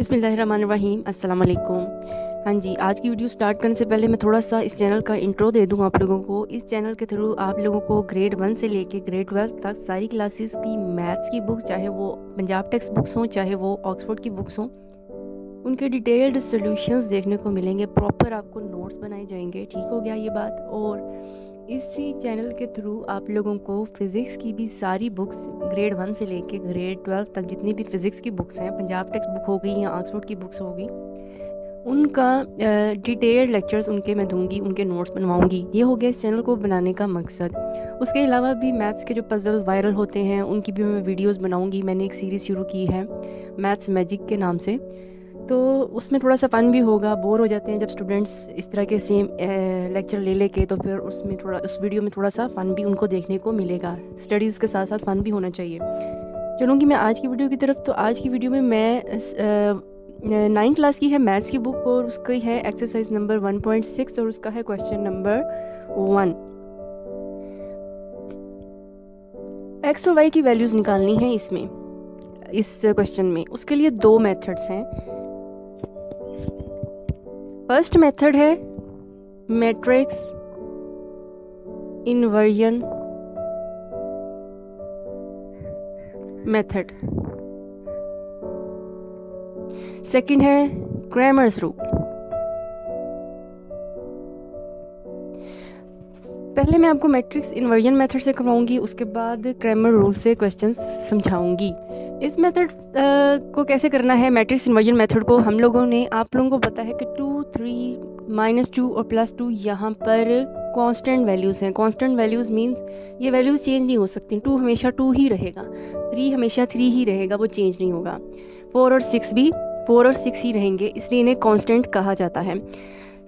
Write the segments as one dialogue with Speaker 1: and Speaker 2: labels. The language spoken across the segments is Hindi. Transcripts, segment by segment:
Speaker 1: बिस्मिल्लाहिर्रहमानिर्रहीम, अस्सलाम वालेकुम। हाँ जी, आज की वीडियो स्टार्ट करने से पहले मैं थोड़ा सा इस चैनल का इंट्रो दे दूँ आप लोगों को। इस चैनल के थ्रू आप लोगों को ग्रेड 1 से लेके ग्रेड 12 तक सारी क्लासेस की मैथ्स की बुक्स, चाहे वो पंजाब टेक्स्ट बुक्स हों चाहे वो ऑक्सफोर्ड की बुक्स हों, उनके डिटेल्ड सॉल्यूशंस देखने को मिलेंगे। प्रॉपर आपको नोट्स बनाए जाएंगे। ठीक हो गया ये बात। और इसी चैनल के थ्रू आप लोगों को फ़िज़िक्स की भी सारी बुक्स ग्रेड 1 से लेके ग्रेड 12 तक जितनी भी फ़िज़िक्स की बुक्स हैं, पंजाब टेक्स्ट बुक हो गई या ऑक्सफोर्ड की बुक्स होगी, उनका डिटेल्ड लेक्चर्स उनके मैं दूंगी, उनके नोट्स बनवाऊंगी। ये हो गया इस चैनल को बनाने का मकसद। उसके अलावा भी मैथ्स के जो पजल वायरल होते हैं उनकी भी मैं वीडियोस बनाऊंगी। मैंने एक सीरीज़ शुरू की है मैथ्स मैजिक के नाम से, तो उसमें थोड़ा सा फ़न भी होगा। बोर हो जाते हैं जब स्टूडेंट्स इस तरह के सेम लेक्चर ले लेके, तो फिर उसमें थोड़ा उस वीडियो में थोड़ा सा फ़न भी उनको देखने को मिलेगा। स्टडीज़ के साथ साथ फ़न भी होना चाहिए। चलूँगी मैं आज की वीडियो की तरफ। तो आज की वीडियो में मैं 9th क्लास की है मैथ्स की बुक, और उसकी है एक्सरसाइज नंबर 1.6 और उसका है क्वेश्चन नंबर 1। एक्स और वाई की वैल्यूज़ निकालनी है इसमें, इस क्वेश्चन में। उसके लिए दो मेथड्स हैं। फर्स्ट मेथड है मैट्रिक्स इन्वर्जन मेथड, सेकंड है क्रैमर्स रूल। पहले मैं आपको मैट्रिक्स इन्वर्जन मेथड से करवाऊंगी, उसके बाद क्रैमर रूल से क्वेश्चंस समझाऊंगी। इस मेथड को कैसे करना है, मैट्रिक्स इन्वर्जन मेथड को, हम लोगों ने, आप लोगों को पता है कि 2, 3, -2 और +2 यहाँ पर कांस्टेंट वैल्यूज़ हैं। कांस्टेंट वैल्यूज़ मींस ये वैल्यूज़ चेंज नहीं हो सकती। 2 हमेशा 2 ही रहेगा, 3 हमेशा 3 ही रहेगा, वो चेंज नहीं होगा। 4 और 6 भी 4 और 6 ही रहेंगे, इसलिए इन्हें कांस्टेंट कहा जाता है।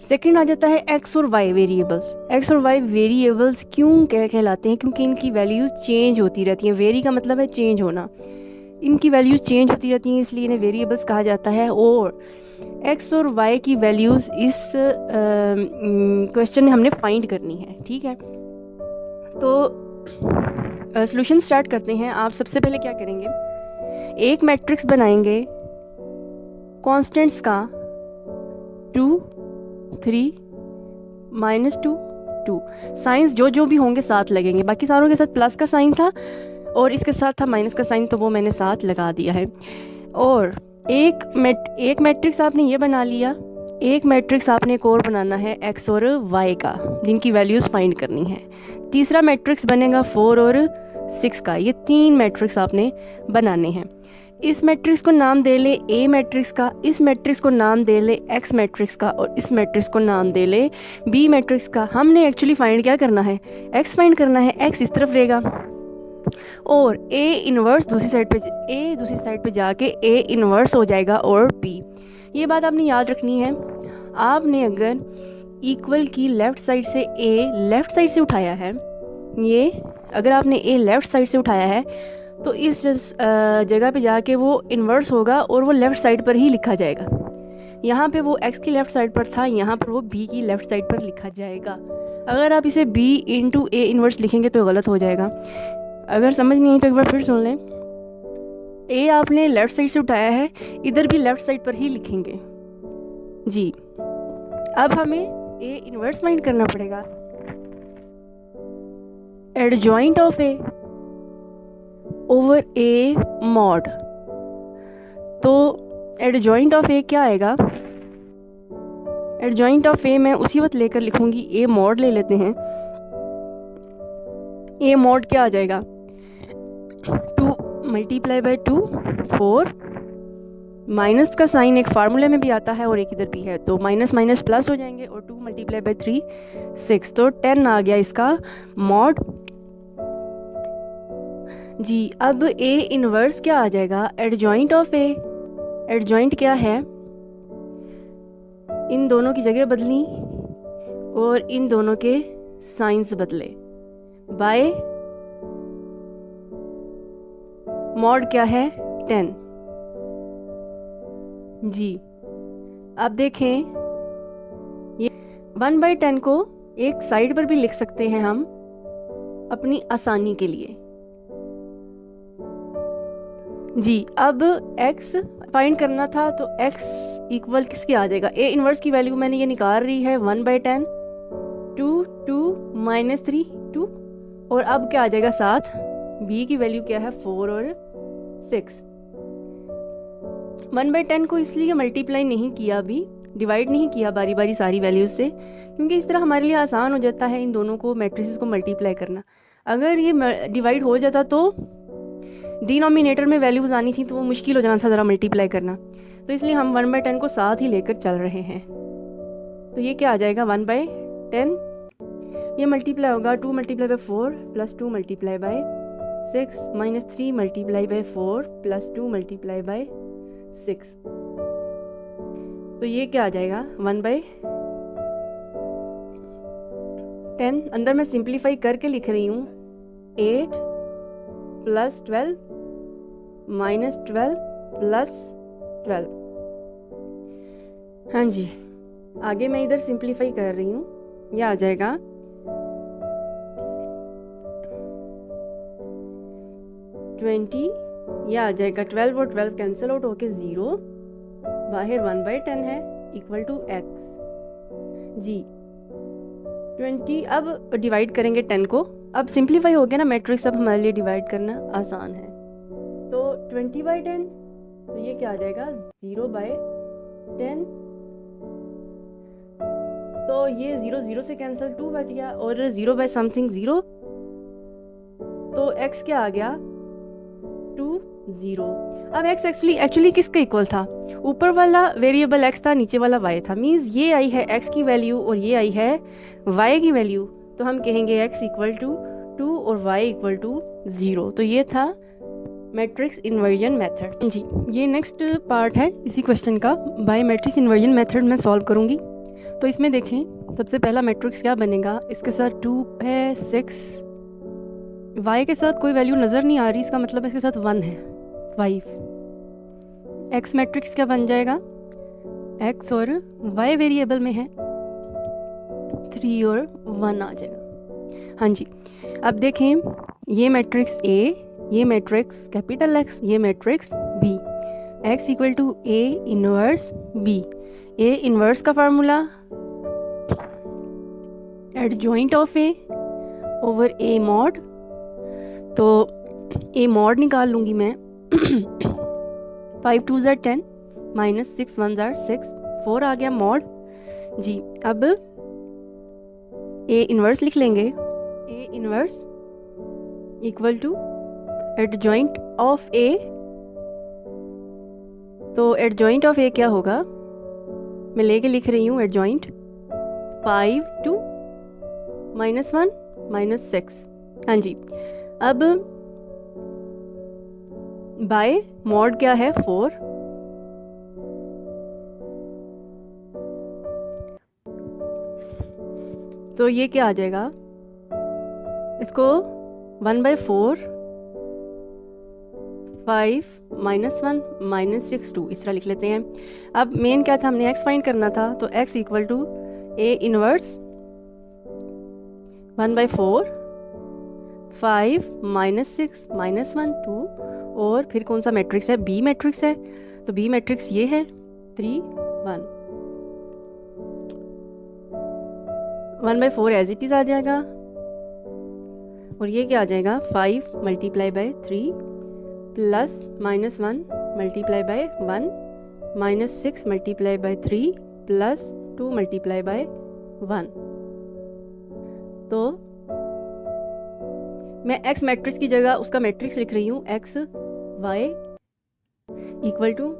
Speaker 1: सेकंड आ जाता है एक्स और वाई वेरिएबल्स। एक्स और वाई वेरिएबल्स क्यों कहलाते हैं? क्योंकि इनकी वैल्यूज़ चेंज होती रहती हैं। वेरी का मतलब है चेंज होना। इनकी वैल्यूज़ चेंज होती रहती हैं, इसलिए इन्हें वेरिएबल्स कहा जाता है। और एक्स और वाई की वैल्यूज़ इस क्वेश्चन में हमने फाइंड करनी है। ठीक है, तो सॉल्यूशन स्टार्ट करते हैं। आप सबसे पहले क्या करेंगे, एक मैट्रिक्स बनाएंगे कॉन्स्टेंट्स का 2, 3, -2, 2। साइंस जो भी होंगे साथ लगेंगे। बाकी सारों के साथ प्लस का साइन था और इसके साथ था माइनस का साइन, तो वो मैंने साथ लगा दिया है। और एक मैट्रिक्स आपने ये बना लिया। एक मैट्रिक्स आपने एक और बनाना है एक्स और वाई का, जिनकी वैल्यूज़ फाइंड करनी है। तीसरा मैट्रिक्स बनेगा 4 और 6 का। ये 3 मैट्रिक्स आपने बनाने हैं। इस मैट्रिक्स को नाम दे ले ए मैट्रिक्स का, इस मैट्रिक्स को नाम दे ले एक्स मैट्रिक्स का, और इस मैट्रिक्स को नाम दे ले बी मैट्रिक्स का। हमने एक्चुअली फाइंड क्या करना है, एक्स फाइंड करना है। एक्स इस तरफ रहेगा और ए इन्वर्स दूसरी साइड पे जाके ए इन्वर्स हो जाएगा और बी। ये बात आपने याद रखनी है। आपने अगर इक्वल की लेफ्ट साइड से ए लेफ्ट साइड से उठाया है, ये अगर आपने ए लेफ्ट साइड से उठाया है, तो इस जगह पे जाके वो इन्वर्स होगा और वो लेफ़्ट साइड पर ही लिखा जाएगा। यहाँ पे वो x की लेफ़्ट साइड पर था, यहाँ पर वो b की लेफ़्ट साइड पर लिखा जाएगा। अगर आप इसे b × a इन्वर्स लिखेंगे तो गलत हो जाएगा। अगर समझ नहीं आई तो एक बार फिर सुन लें। a आपने लेफ़्ट साइड से उठाया है, इधर भी लेफ़्ट साइड पर ही लिखेंगे जी। अब हमें a इन्वर्स फाइंड करना पड़ेगा। Adjoint of a over A mod. तो एडजॉइंट ऑफ ए क्या आएगा, एडजॉइंट ऑफ ए मैं उसी वक्त लेकर लिखूंगी। ए मॉड ले लेते हैं। ए मॉड क्या आ जाएगा, 2 × 2 4। माइनस का साइन एक फार्मूले में भी आता है और एक इधर भी है, तो माइनस माइनस प्लस हो जाएंगे। और 2 × 3 6, तो 10 आ गया इसका मॉड जी। अब ए इन्वर्स क्या आ जाएगा, एडजॉइंट ऑफ ए। एडजॉइंट क्या है, इन दोनों की जगह बदली और इन दोनों के साइंस बदले बाय मॉड क्या है 10 जी। अब देखें, ये 1/10 को एक साइड पर भी लिख सकते हैं हम अपनी आसानी के लिए जी। अब x फाइंड करना था तो x इक्वल किसके आ जाएगा, a इन्वर्स की वैल्यू मैंने ये निकाल रही है 1/10, 2 2 माइनस 3 2, और अब क्या आ जाएगा साथ, b की वैल्यू क्या है 4 और 6। 1/10 को इसलिए मल्टीप्लाई नहीं किया, अभी डिवाइड नहीं किया बारी बारी सारी वैल्यूज से, क्योंकि इस तरह हमारे लिए आसान हो जाता है इन दोनों को मैट्रिसेस को मल्टीप्लाई करना। अगर ये डिवाइड हो जाता तो डिनोमिनेटर में वैल्यूज आनी थी तो वो मुश्किल हो जाना था ज़रा मल्टीप्लाई करना, तो इसलिए हम 1/10 को साथ ही लेकर चल रहे हैं। तो ये क्या आ जाएगा 1/10, ये मल्टीप्लाई होगा 2 multiply by 4 plus 2 multiply by 6 minus 3 multiply by 4 plus 2 multiply by 6। तो ये क्या आ जाएगा 1/10। अंदर मैं सिंप्लीफाई करके लिख रही हूँ 8 प्लस 12 माइनस 12 प्लस 12। हाँ जी, आगे मैं इधर सिंप्लीफाई कर रही हूँ, यह आ जाएगा 20, यह आ जाएगा 12 और 12 कैंसिल आउट होके 0, बाहर 1/10 है इक्वल टू x जी 20। अब डिवाइड करेंगे 10 को, अब सिंप्लीफाई हो गया ना मैट्रिक्स, अब हमारे लिए डिवाइड करना आसान है। तो 20/10, तो ये क्या आ जाएगा 0/10, तो ये 0 0 से कैंसिल 2 बच गया और 0 बाय समथिंग 0, तो x क्या आ गया 2 0। अब x एक्चुअली किसका इक्वल था, ऊपर वाला वेरिएबल x था, नीचे वाला y था, मीन्स ये आई है x की वैल्यू और ये आई है y की वैल्यू, तो हम कहेंगे x इक्वल टू 2 और y इक्वल टू 0। तो ये था मैट्रिक्स इन्वर्जन मेथड जी। ये नेक्स्ट पार्ट है इसी क्वेश्चन का, बाय मैट्रिक्स इन्वर्जन मेथड मैं सॉल्व करूँगी। तो इसमें देखें सबसे पहला मैट्रिक्स क्या बनेगा, इसके साथ 2 है 6, y के साथ कोई वैल्यू नज़र नहीं आ रही, इसका मतलब इसके साथ 1 है 5। x मैट्रिक्स क्या बन जाएगा, x और y वेरिएबल में है 3 और 1 आ जाएगा। हाँ जी, अब देखें ये मैट्रिक्स A, ये मैट्रिक्स कैपिटल X, ये matrix B, x equal to A inverse B। A inverse का formula adjoint of A over A mod, तो A मॉड निकाल लूँगी मैं 5 2 10 माइनस 6 1 6, 4 आ गया मॉड जी। अब A इनवर्स लिख लेंगे, A inverse equal to adjoint of A, तो एडजॉइंट ऑफ A क्या होगा, मैं लेके लिख रही हूँ एडजॉइंट 5 2 -1 -6। हाँ जी, अब बाय मॉड क्या है 4, तो ये क्या आ जाएगा, इसको 1/4 5 -1 -6 2 इस तरह लिख लेते हैं। अब मेन क्या था, हमने x फाइंड करना था, तो x equal to A inverse 1/4 5 -6 -1 2, और फिर कौन सा मैट्रिक्स है, B मैट्रिक्स है, तो B मैट्रिक्स ये है 3 1। 1/4 एज इट इज़ आ जाएगा, और ये क्या आ जाएगा 5 multiply by 3 plus -1 multiply by 1 -6 multiply by 3 plus 2 multiply by 1। तो मैं x मैट्रिक्स की जगह उसका मैट्रिक्स लिख रही हूँ, x y equal to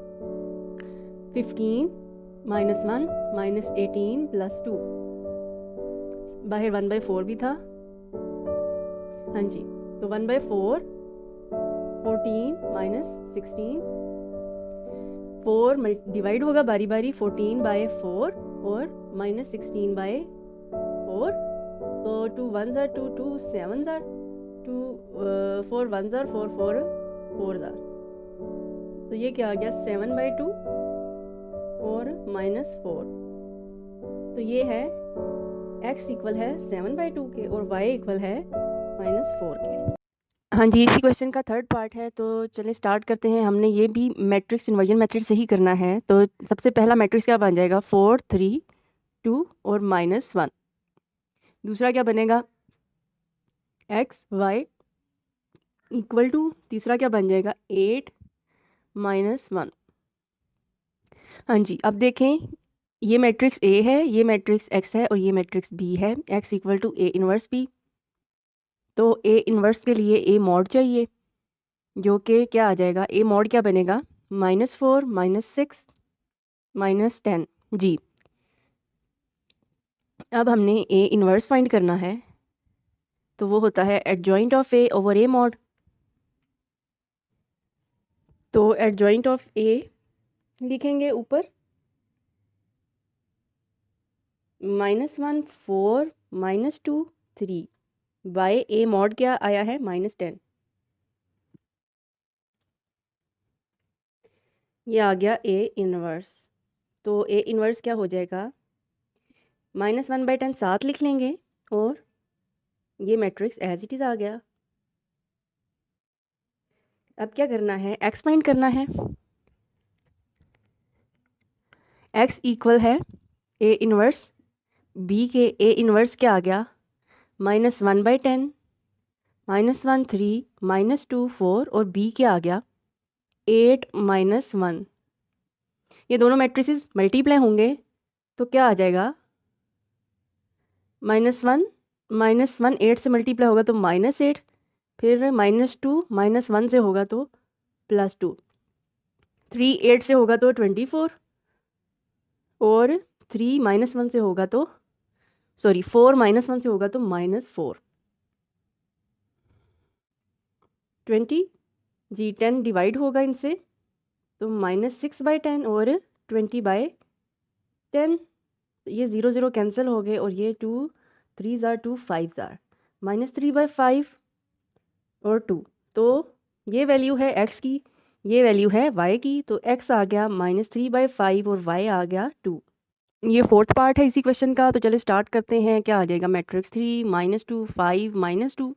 Speaker 1: 15 -1 -18 plus 2, बाहर 1/4 भी था। हाँ जी, तो 1/4 14 -16, 4 डिवाइड होगा बारी बारी 14/4 और -16/4, तो 2 1 2 2 7 2 4 1 4 4 4 तो ये क्या आ गया 7/2 और -4, तो ये है x इक्वल है 7/2 के और y इक्वल है -4 के। हाँ जी, इसी क्वेश्चन का थर्ड पार्ट है, तो चलें स्टार्ट करते हैं। हमने ये भी मैट्रिक्स इन्वर्जन मेथड से ही करना है। तो सबसे पहला मैट्रिक्स क्या बन जाएगा, 4 3 2 और -1। दूसरा क्या बनेगा, एक्स वाई इक्वल टू, तीसरा क्या बन जाएगा, 8 -1। हाँ जी, अब देखें, ये मैट्रिक्स ए है, ये मैट्रिक्स एक्स है और ये मैट्रिक्स बी है। X equal to A inverse B. तो ए इन्वर्स के लिए ए मॉड चाहिए, जो कि क्या आ जाएगा, ए मॉड क्या बनेगा, -4 -6 -10। जी, अब हमने ए इन्वर्स फाइंड करना है, तो वो होता है adjoint of A over A mod. तो एडजॉइंट ऑफ ए लिखेंगे ऊपर, -1 4 -2 3 बाय ए मॉड क्या आया है, -10। ये आ गया ए इन्वर्स। तो ए इन्वर्स क्या हो जाएगा, -1/10 साथ लिख लेंगे और ये मैट्रिक्स एज इट इज़ आ गया। अब क्या करना है, एक्स फाइंड करना है। एक्स इक्वल है ए इन्वर्स बी के, ए इन्वर्स क्या आ गया, -1/10 -1 3 -2 4 और बी क्या आ गया, 8 -1। ये दोनों मैट्रिसेस मल्टीप्लाई होंगे तो क्या आ जाएगा, -1 -1 8 से मल्टीप्लाई होगा तो -8, फिर -2 -1 से होगा तो +2, 3 8 से होगा तो 24 और 3 -1 से होगा तो 4 -1 से होगा तो -4, 20। जी, 10 डिवाइड होगा इनसे तो -6/10 और 20/10। ये 0 0 कैंसिल हो गए और ये 2 3 ज़ार 2 5 ज़ार, -3/5 और 2। तो ये वैल्यू है x की, ये वैल्यू है y की। तो x आ गया -3/5 और y आ गया 2। ये फोर्थ पार्ट है इसी क्वेश्चन का। तो चले स्टार्ट करते हैं। क्या आ जाएगा, matrix 3 -2 5 -2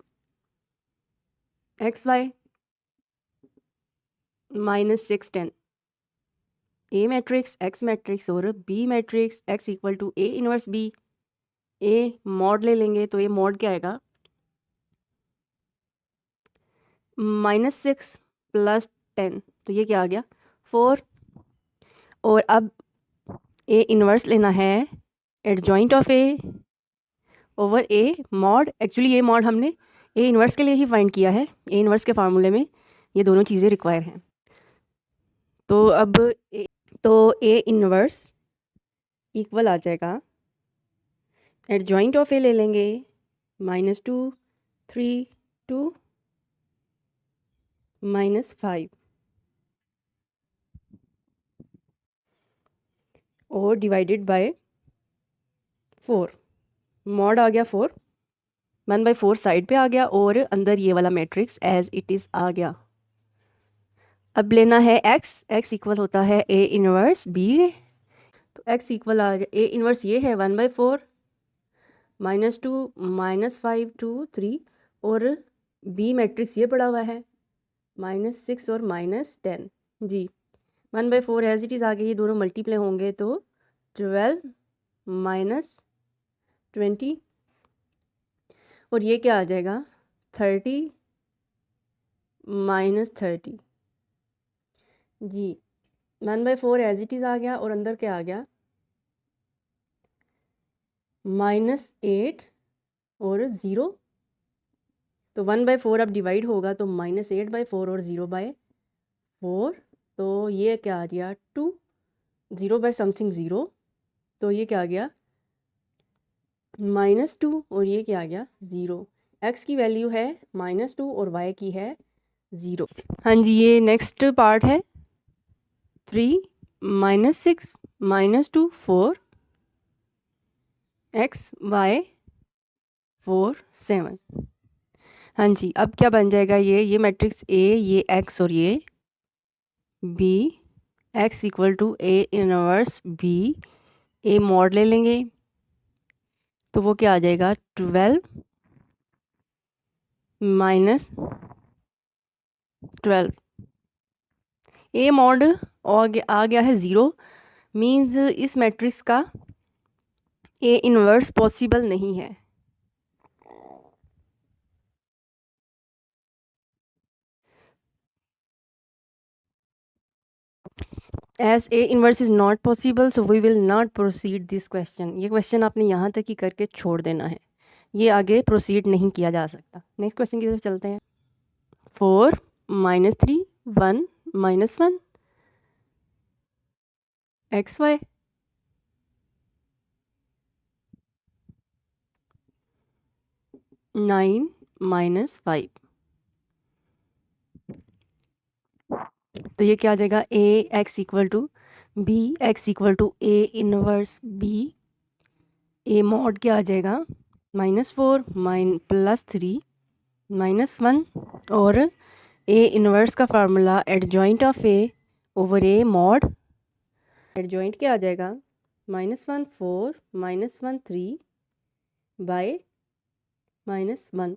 Speaker 1: x y -6 10। A matrix, x matrix और B matrix, x equal to A inverse B. A mod ले लेंगे तो ये मॉड क्या आएगा, -6 + 10, तो ये क्या आ गया 4। और अब ए इन्वर्स लेना है adjoint of A over A mod. Actually ये मॉड हमने ए इन्वर्स के लिए ही फाइंड किया है। ए इन्वर्स के फार्मूले में ये दोनों चीज़ें रिक्वायर हैं। तो अब ए इन्वर्स इक्वल आ जाएगा, एडजॉइंट ऑफ ए ले लेंगे, -2 3 2 -5 और डिवाइडेड बाय 4। मॉड आ गया 4, 1/4 साइड पे आ गया और अंदर ये वाला मैट्रिक्स एज इट इज़ आ गया। अब लेना है एक्स। एक्स इक्वल होता है ए इनवर्स बी। तो एक्स इक्वल आ गया, ए इनवर्स ये है 1/4 -2 -5 2 3 और बी मैट्रिक्स ये पड़ा हुआ है -6 और -10। जी, 1/4 एज इट इज़ आ गई। ये दोनों मल्टीप्लाई होंगे तो 12 -20 और ये क्या आ जाएगा 30 -30। जी, 1/4 एज इट इज़ आ गया और अंदर क्या आ गया -8 और 0। तो 1/4 अब डिवाइड होगा तो -8/4 और 0/4। तो ये क्या आ गया 2, 0/समथिंग 0। तो ये क्या आ गया -2 और ये क्या आ गया 0। एक्स की वैल्यू है -2 और वाई की है 0। हाँ जी, ये नेक्स्ट पार्ट है 3 -6 -2 4 एक्स वाई 4 7। हाँ जी, अब क्या बन जाएगा, ये मैट्रिक्स ए, ये एक्स और ये B. X equal to A inverse B. A mod ले लेंगे तो वो क्या आ जाएगा 12 -, 12। ए मॉड आ गया है 0, मीन्स इस मैट्रिक्स का ए इन्वर्स पॉसिबल नहीं है। As A inverse is not possible so we will not proceed this question. ये क्वेश्चन आपने यहाँ तक ही करके छोड़ देना है, ये आगे प्रोसीड नहीं किया जा सकता। नेक्स्ट क्वेश्चन की तरफ चलते हैं। 4 - 3 1 -1 XY 9 -5। तो ये क्या आ जाएगा, A x equal to B x equal to A inverse B. A mod क्या आ जाएगा, -4 +3 -1 और ए इनवर्स का formula adjoint of A over A mod. Adjoint क्या आ जाएगा, -1 4 -1 3 बाय -1।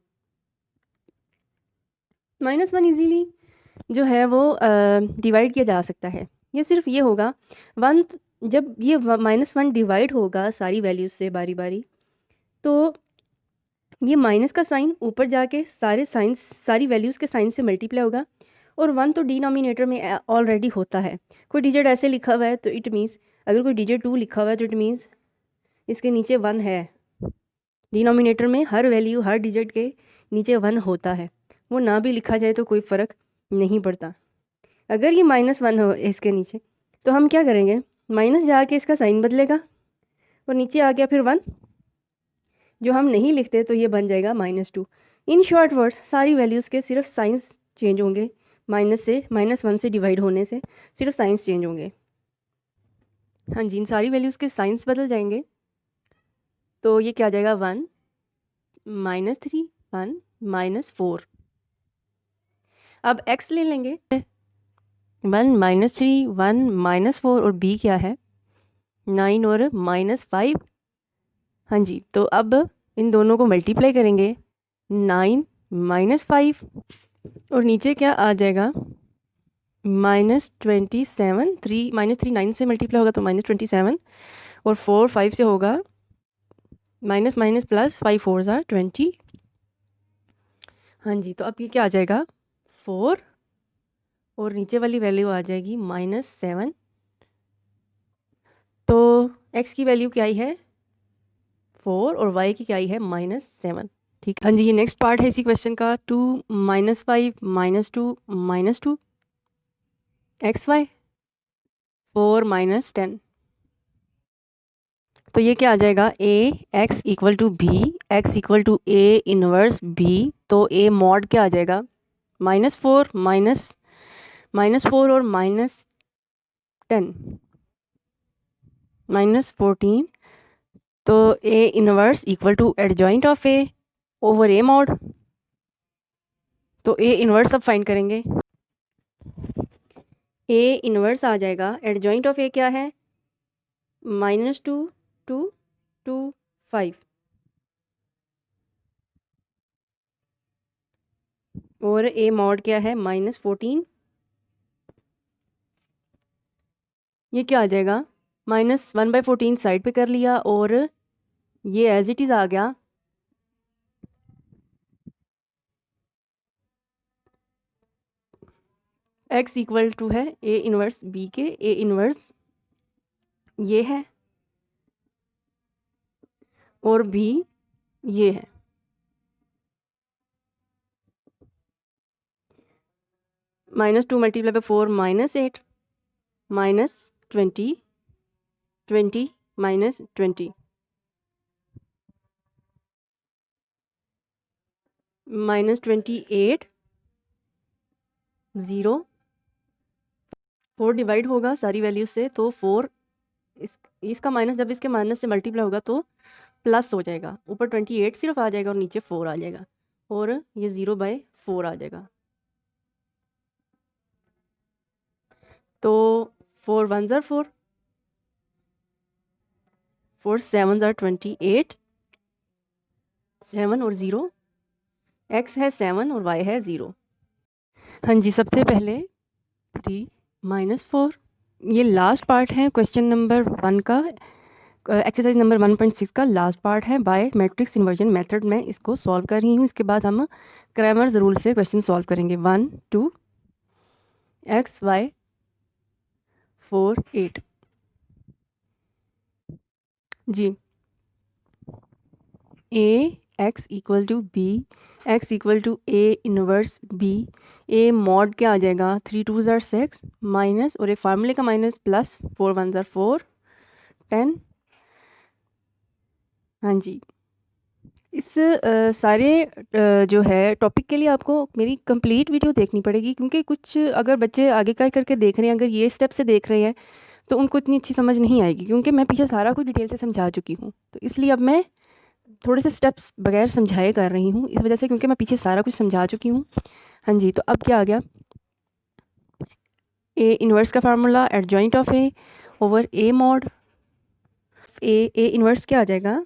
Speaker 1: -1 इजीली जो है वो डिवाइड किया जा सकता है। ये सिर्फ ये होगा 1, जब ये -1 डिवाइड होगा सारी वैल्यूज से बारी बारी, तो ये माइनस का साइन ऊपर जाके सारी वैल्यूज़ के साइन से मल्टीप्लाई होगा, और 1 तो डिनोमिनेटर में ऑलरेडी होता है। कोई डिजिट ऐसे लिखा हुआ है तो इट मीन्स, अगर कोई डिजिट 2 लिखा हुआ है तो इट मीन्स इसके नीचे 1 है। डिनोमिनेटर में हर वैल्यू हर डिजिट के नीचे 1 होता है, वो ना भी लिखा जाए तो कोई फ़र्क नहीं पड़ता। अगर ये -1 हो इसके नीचे, तो हम क्या करेंगे, माइनस जाके इसका साइन बदलेगा और नीचे आ गया फिर 1, जो हम नहीं लिखते तो ये बन जाएगा -2। इन शॉर्ट वर्ड्स सारी वैल्यूज़ के सिर्फ साइंस चेंज होंगे, -1 से डिवाइड होने से सिर्फ साइंस चेंज होंगे। हाँ जी, इन सारी वैल्यूज़ के साइंस बदल जाएंगे, तो ये क्या आ जाएगा, 1 -3 1 -4। अब x ले लेंगे, 1 -3 1 -4 और b क्या है, 9 और -5। हाँ जी, तो अब इन दोनों को मल्टीप्लाई करेंगे, 9 -5 और नीचे क्या आ जाएगा, -27। 3 -3 9 से मल्टीप्लाई होगा तो -27, और 4 5 से होगा माइनस प्लस 5 4 ज़ा 20। हाँ जी, तो अब ये क्या आ जाएगा, 4 और नीचे वाली वैल्यू आ जाएगी -7। तो x की वैल्यू क्या आई है, 4 और y की क्या आई है, -7। ठीक, हाँ जी, ये नेक्स्ट पार्ट है इसी क्वेश्चन का। 2 -5 -2 -2 XY 4 -10। तो ये क्या आ जाएगा, A x equal to B x equal to A inverse B. तो ए मॉड क्या आ जाएगा, -4 -4 और -10 -14। तो A inverse equal to adjoint of A over A mod. तो ए इनवर्स अब फाइंड करेंगे, ए इनवर्स आ जाएगा, एडजॉइंट ऑफ ए क्या है, -2 2 2 5 और ए मॉड क्या है, -14। ये क्या आ जाएगा, -1/14 साइड पे कर लिया और ये एज इट इज़ आ गया। x इक्वल टू है ए इनवर्स बी के, ए इनवर्स ये है और b ये है। -2 मल्टीप्लाई बाय 4 -8 -20 20 -20 -28 0। 4 डिवाइड होगा सारी वैल्यू से, तो 4 इसका माइनस जब इसके माइनस से मल्टीप्लाई होगा तो प्लस हो जाएगा, ऊपर 28 सिर्फ आ जाएगा और नीचे 4 आ जाएगा, और ये 0/4 आ जाएगा। तो 4 1 ज़ा 4 4 7 ज़ा 28, 7 और 0, x है 7 और y है 0। हाँ जी, सबसे पहले 3 माइनस 4, ये लास्ट पार्ट है क्वेश्चन नंबर 1 का, एक्सरसाइज नंबर 1.6 का लास्ट पार्ट है। बाय मैट्रिक्स इन्वर्जन मेथड में इसको सॉल्व कर रही हूँ। इसके बाद हम क्रैमर्स रूल से क्वेश्चन सॉल्व करेंगे। 1 2 x y 4 8 जी, A x equal to B, x equal to A inverse B, A mod क्या आ जाएगा, 3 2 ज़ार 6 माइनस और एक फार्मूले का माइनस प्लस 4 1 ज़ार 4 10। हाँ जी, इस सारे जो है टॉपिक के लिए आपको मेरी कंप्लीट वीडियो देखनी पड़ेगी, क्योंकि कुछ अगर बच्चे आगे कर करके देख रहे हैं, अगर ये स्टेप से देख रहे हैं तो उनको इतनी अच्छी समझ नहीं आएगी, क्योंकि मैं पीछे सारा कुछ डिटेल से समझा चुकी हूँ। तो इसलिए अब मैं थोड़े से स्टेप्स बगैर समझाए कर रही हूँ, इस वजह से, क्योंकि मैं पीछे सारा कुछ समझा चुकी हूँ। हाँ जी, तो अब क्या आ गया, ए इन्वर्स का formula adjoint of A over A mod A inverse क्या आ जाएगा,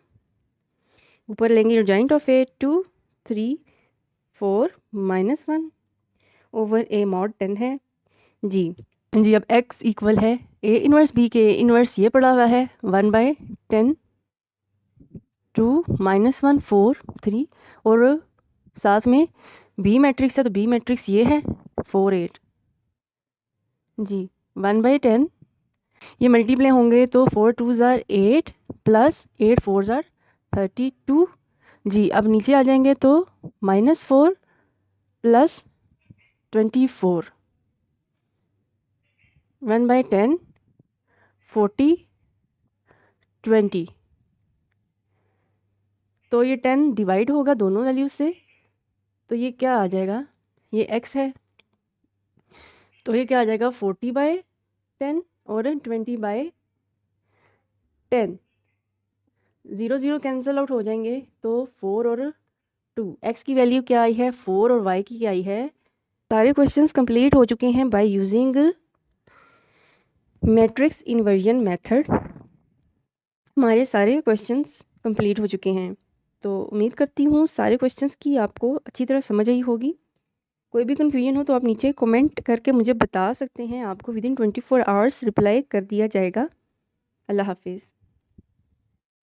Speaker 1: ऊपर लेंगे adjoint of A 2 3 4 -1 over A mod 10 है जी। जी, अब x इक्वल है ए इन्वर्स बी के इन्वर्स ये पड़ा हुआ है 1/10 2 -1 4 3 और साथ में बी मैट्रिक्स है, तो बी मैट्रिक्स ये है 4 8 जी। 1/10 ये मल्टीप्लाई होंगे तो 4 2 ज़ार 8 प्लस 8 4 ज़ार 32 जी। अब नीचे आ जाएंगे तो -4 प्लस 24 1/10 40 20, तो ये 10 डिवाइड होगा दोनों वैल्यूज से, तो ये क्या आ जाएगा, ये x है, तो ये क्या आ जाएगा 40/10 और 20/10, 0 0 कैंसिल आउट हो जाएंगे, तो 4 और 2, x की वैल्यू क्या आई है 4 और y की क्या आई है। सारे क्वेश्चंस कंप्लीट हो चुके हैं by using matrix inversion method. हमारे सारे क्वेश्चंस कंप्लीट हो चुके हैं, तो उम्मीद करती हूँ सारे क्वेश्चंस की आपको अच्छी तरह समझ आई होगी। कोई भी कन्फ्यूजन हो तो आप नीचे कमेंट करके मुझे बता सकते हैं, आपको विदिन 24 आवर्स रिप्लाई कर दिया जाएगा। अल्लाह हाफिज़।